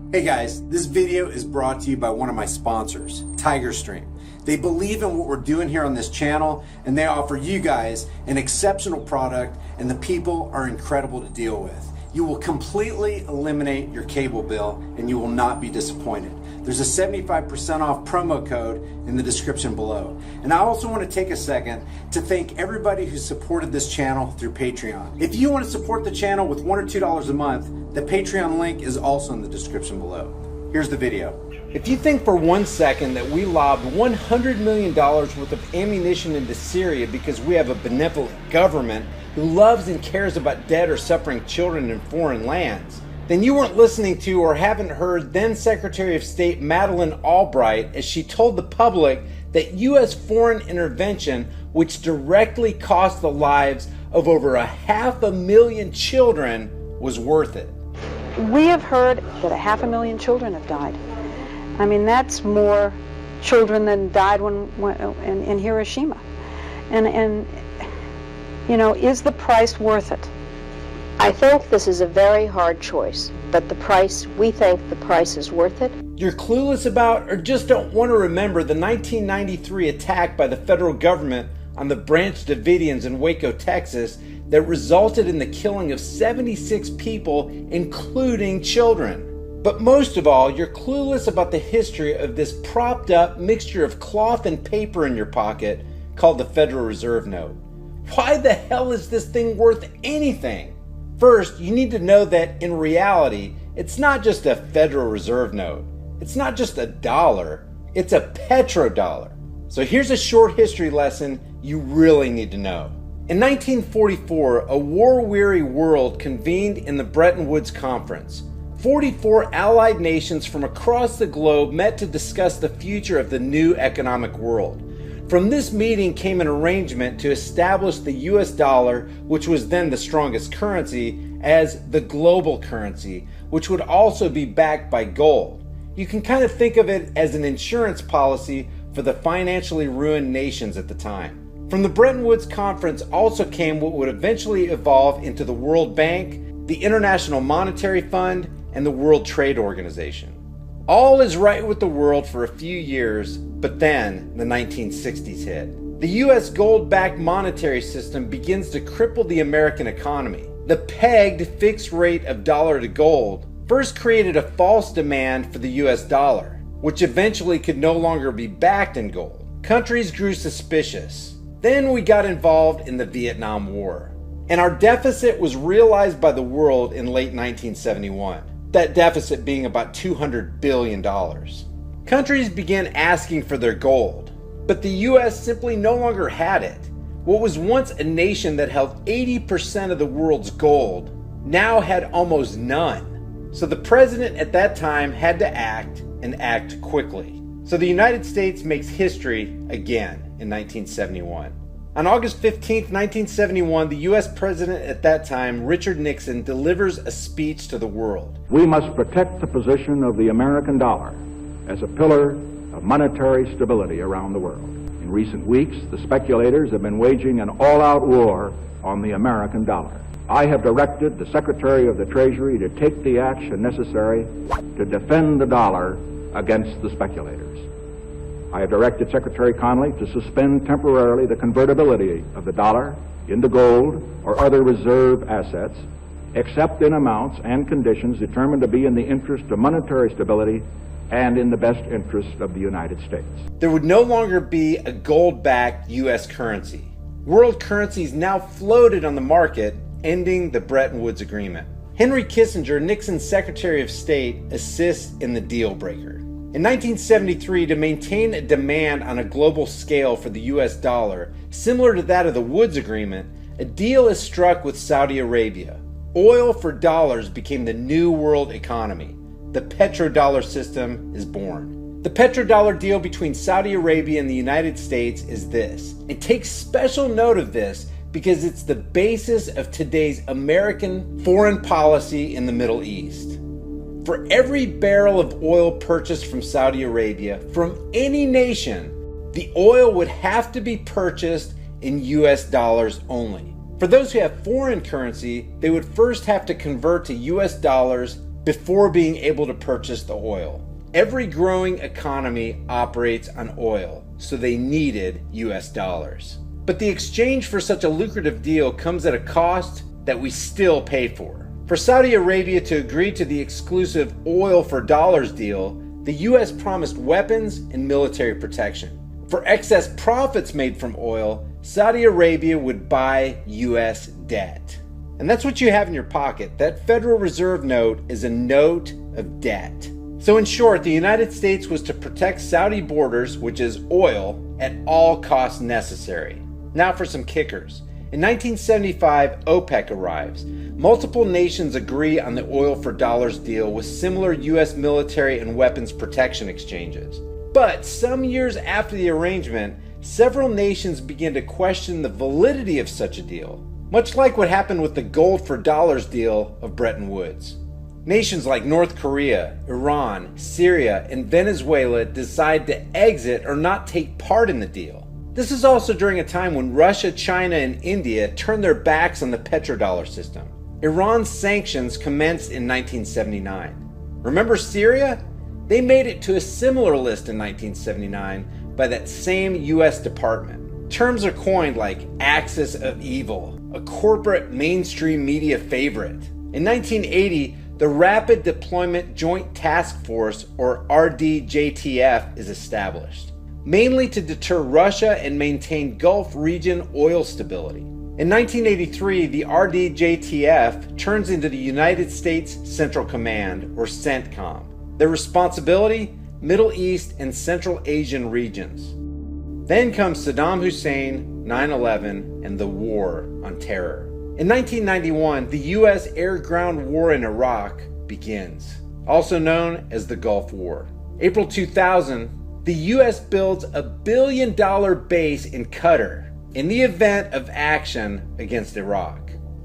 Hey guys, this video is brought to you by one of my sponsors, TigerStream. They believe in what we're doing here on this channel, and they offer you guys an exceptional product, and the people are incredible to deal with. You will completely eliminate your cable bill and you will not be disappointed. There's a 75% off promo code in the description below. And I also want to take a second to thank everybody who supported this channel through Patreon. If you want to support the channel with $1 or $2 a month, the Patreon link is also in the description below. Here's the video. If you think for 1 second that we lobbed $100 million worth of ammunition into Syria because we have a benevolent government who loves and cares about dead or suffering children in foreign lands, then you weren't listening to or haven't heard then Secretary of State Madeleine Albright as she told the public that U.S. foreign intervention, which directly cost the lives of over 500,000 children, was worth it. We have heard that 500,000 children have died. I mean, that's more children than died in Hiroshima. And you know, is the price worth it? I think this is a very hard choice, but we think the price is worth it. You're clueless about or just don't want to remember the 1993 attack by the federal government on the Branch Davidians in Waco, Texas, that resulted in the killing of 76 people, including children. But most of all, you're clueless about the history of this propped up mixture of cloth and paper in your pocket called the Federal Reserve Note. Why the hell is this thing worth anything? First, you need to know that in reality, it's not just a Federal Reserve Note. It's not just a dollar, it's a petrodollar. So here's a short history lesson you really need to know. In 1944, a war-weary world convened in the Bretton Woods Conference. 44 allied nations from across the globe met to discuss the future of the new economic world. From this meeting came an arrangement to establish the US dollar, which was then the strongest currency, as the global currency, which would also be backed by gold. You can kind of think of it as an insurance policy for the financially ruined nations at the time. From the Bretton Woods Conference also came what would eventually evolve into the World Bank, the International Monetary Fund, and the World Trade Organization. All is right with the world for a few years, but then the 1960s hit. The US gold-backed monetary system begins to cripple the American economy. The pegged fixed rate of dollar to gold first created a false demand for the US dollar, which eventually could no longer be backed in gold. Countries grew suspicious. Then we got involved in the Vietnam War, and our deficit was realized by the world in late 1971. That deficit being about $200 billion. Countries began asking for their gold, but the US simply no longer had it. What was once a nation that held 80% of the world's gold now had almost none. So the president at that time had to act, and act quickly. So the United States makes history again in 1971. On August 15, 1971, the U.S. president at that time, Richard Nixon, delivers a speech to the world. We must protect the position of the American dollar as a pillar of monetary stability around the world. In recent weeks, the speculators have been waging an all-out war on the American dollar. I have directed the Secretary of the Treasury to take the action necessary to defend the dollar against the speculators. I have directed Secretary Connally to suspend temporarily the convertibility of the dollar into gold or other reserve assets, except in amounts and conditions determined to be in the interest of monetary stability and in the best interest of the United States. There would no longer be a gold-backed U.S. currency. World currencies now floated on the market, ending the Bretton Woods Agreement. Henry Kissinger, Nixon's Secretary of State, assists in the deal breaker. In 1973, to maintain a demand on a global scale for the US dollar, similar to that of the Woods Agreement, a deal is struck with Saudi Arabia. Oil for dollars became the new world economy. The petrodollar system is born. The petrodollar deal between Saudi Arabia and the United States is this. And take special note of this because it's the basis of today's American foreign policy in the Middle East. For every barrel of oil purchased from Saudi Arabia, from any nation, the oil would have to be purchased in US dollars only. For those who have foreign currency, they would first have to convert to US dollars, before being able to purchase the oil. Every growing economy operates on oil, so they needed US dollars. But the exchange for such a lucrative deal comes at a cost that we still pay for. For Saudi Arabia to agree to the exclusive oil for dollars deal, the US promised weapons and military protection. For excess profits made from oil, Saudi Arabia would buy US debt. And that's what you have in your pocket. That Federal Reserve note is a note of debt. So in short, the United States was to protect Saudi borders, which is oil, at all costs necessary. Now for some kickers. In 1975, OPEC arrives. Multiple nations agree on the oil for dollars deal with similar US military and weapons protection exchanges. But some years after the arrangement, several nations begin to question the validity of such a deal, much like what happened with the gold for dollars deal of Bretton Woods. Nations like North Korea, Iran, Syria, and Venezuela decide to exit or not take part in the deal. This is also during a time when Russia, China, and India turned their backs on the petrodollar system. Iran's sanctions commenced in 1979. Remember Syria? They made it to a similar list in 1979 by that same US department. Terms are coined like axis of evil, a corporate mainstream media favorite. In 1980, the Rapid Deployment Joint Task Force, or RDJTF, is established, mainly to deter Russia and maintain Gulf region oil stability. In 1983, the RDJTF turns into the United States Central Command, or CENTCOM. Their responsibility, Middle East and Central Asian regions. Then comes Saddam Hussein, 9/11, and the War on Terror. In 1991, the U.S. air-ground war in Iraq begins, also known as the Gulf War. April 2000, the U.S. builds a $1 billion base in Qatar in the event of action against Iraq.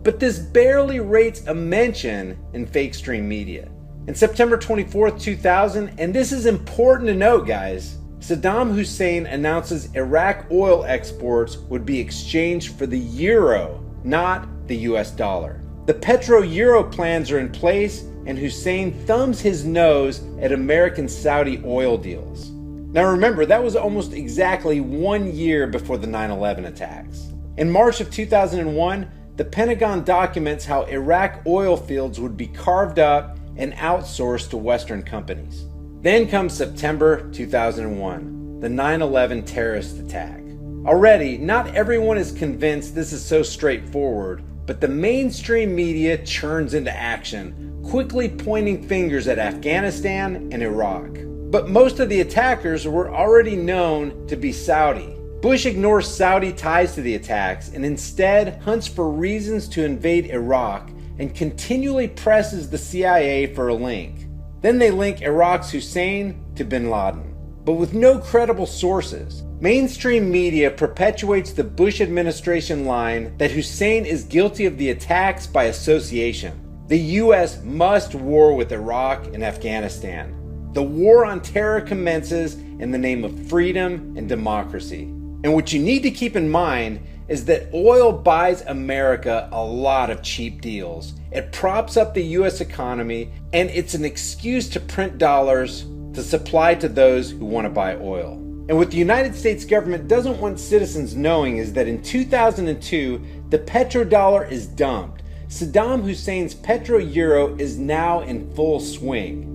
But this barely rates a mention in fake stream media. In September 24, 2000, and this is important to note, guys, Saddam Hussein announces Iraq oil exports would be exchanged for the euro, not the US dollar. The petro-euro plans are in place, and Hussein thumbs his nose at American Saudi oil deals. Now remember, that was almost exactly 1 year before the 9/11 attacks. In March of 2001, the Pentagon documents how Iraq oil fields would be carved up and outsourced to Western companies. Then comes September 2001, the 9/11 terrorist attack. Already, not everyone is convinced this is so straightforward, but the mainstream media churns into action, quickly pointing fingers at Afghanistan and Iraq. But most of the attackers were already known to be Saudi. Bush ignores Saudi ties to the attacks and instead hunts for reasons to invade Iraq and continually presses the CIA for a link. Then they link Iraq's Hussein to bin Laden, but with no credible sources. Mainstream media perpetuates the Bush administration line that Hussein is guilty of the attacks by association. The US must war with Iraq and Afghanistan. The war on terror commences in the name of freedom and democracy. And what you need to keep in mind is that oil buys America a lot of cheap deals. It props up the US economy, and it's an excuse to print dollars to supply to those who want to buy oil. And what the United States government doesn't want citizens knowing is that in 2002, the petrodollar is dumped. Saddam Hussein's petro-euro is now in full swing.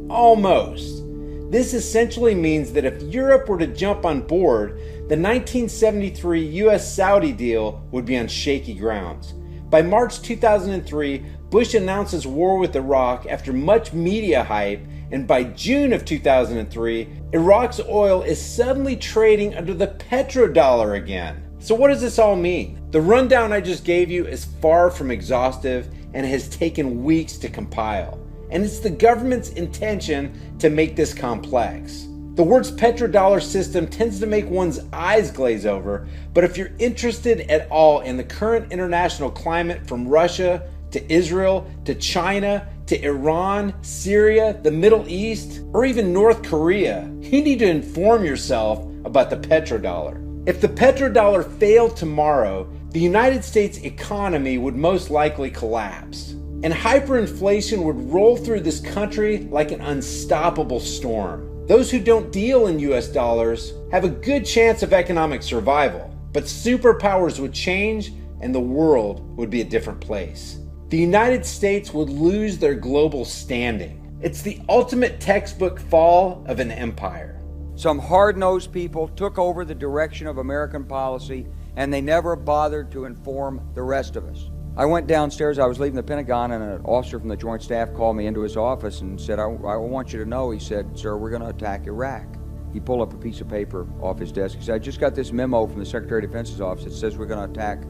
Almost. This essentially means that if Europe were to jump on board, the 1973 US-Saudi deal would be on shaky grounds. By March 2003, Bush announces war with Iraq after much media hype, and by June of 2003, Iraq's oil is suddenly trading under the petrodollar again. So what does this all mean? The rundown I just gave you is far from exhaustive and has taken weeks to compile. And it's the government's intention to make this complex. The words petrodollar system tends to make one's eyes glaze over, but if you're interested at all in the current international climate from Russia to Israel to China to Iran, Syria, the Middle East, or even North Korea, you need to inform yourself about the petrodollar. If the petrodollar failed tomorrow, the United States economy would most likely collapse. and hyperinflation would roll through this country like an unstoppable storm. Those who don't deal in US dollars have a good chance of economic survival, but superpowers would change and the world would be a different place. The United States would lose their global standing. It's the ultimate textbook fall of an empire. Some hard-nosed people took over the direction of American policy, and they never bothered to inform the rest of us. I went downstairs, I was leaving the Pentagon, and an officer from the Joint Staff called me into his office and said, I want you to know, he said, sir, we're going to attack Iraq. He pulled up a piece of paper off his desk. He said, I just got this memo from the Secretary of Defense's office that says we're going to attack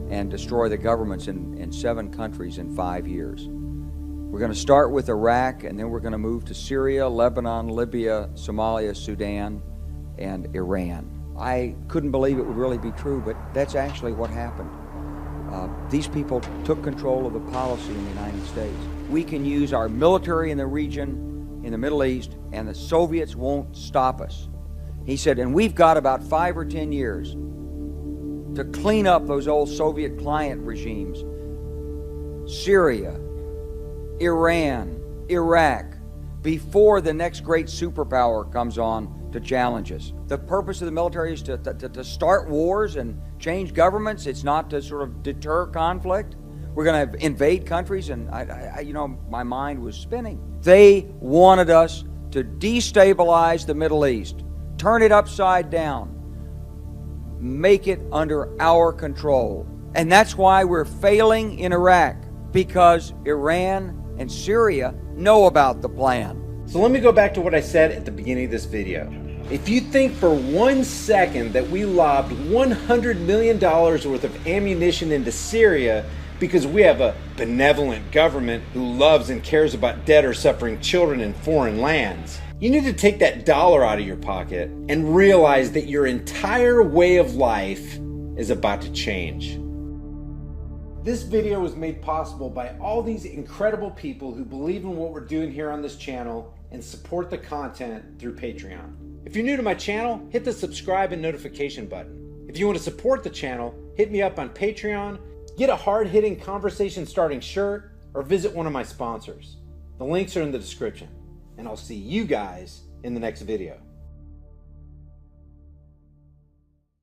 and destroy the governments in 7 countries in 5 years. We're going to start with Iraq, and then we're going to move to Syria, Lebanon, Libya, Somalia, Sudan, and Iran. I couldn't believe it would really be true, but that's actually what happened. These people took control of the policy in the United States. We can use our military in the region, in the Middle East, and the Soviets won't stop us. He said, and we've got about 5 or 10 years to clean up those old Soviet client regimes. Syria, Iran, Iraq, before the next great superpower comes on to challenge us. The purpose of the military is to start wars and change governments. It's not to sort of deter conflict. We're going to invade countries, and my mind was spinning. They wanted us to destabilize the Middle East, turn it upside down, make it under our control. And that's why we're failing in Iraq, because Iran and Syria know about the plan. So let me go back to what I said at the beginning of this video. If you think for 1 second that we lobbed $100 million worth of ammunition into Syria because we have a benevolent government who loves and cares about dead or suffering children in foreign lands, you need to take that dollar out of your pocket and realize that your entire way of life is about to change. This video was made possible by all these incredible people who believe in what we're doing here on this channel and support the content through Patreon. If you're new to my channel, hit the subscribe and notification button. If you want to support the channel, hit me up on Patreon, get a hard-hitting conversation-starting shirt, or visit one of my sponsors. The links are in the description, and I'll see you guys in the next video.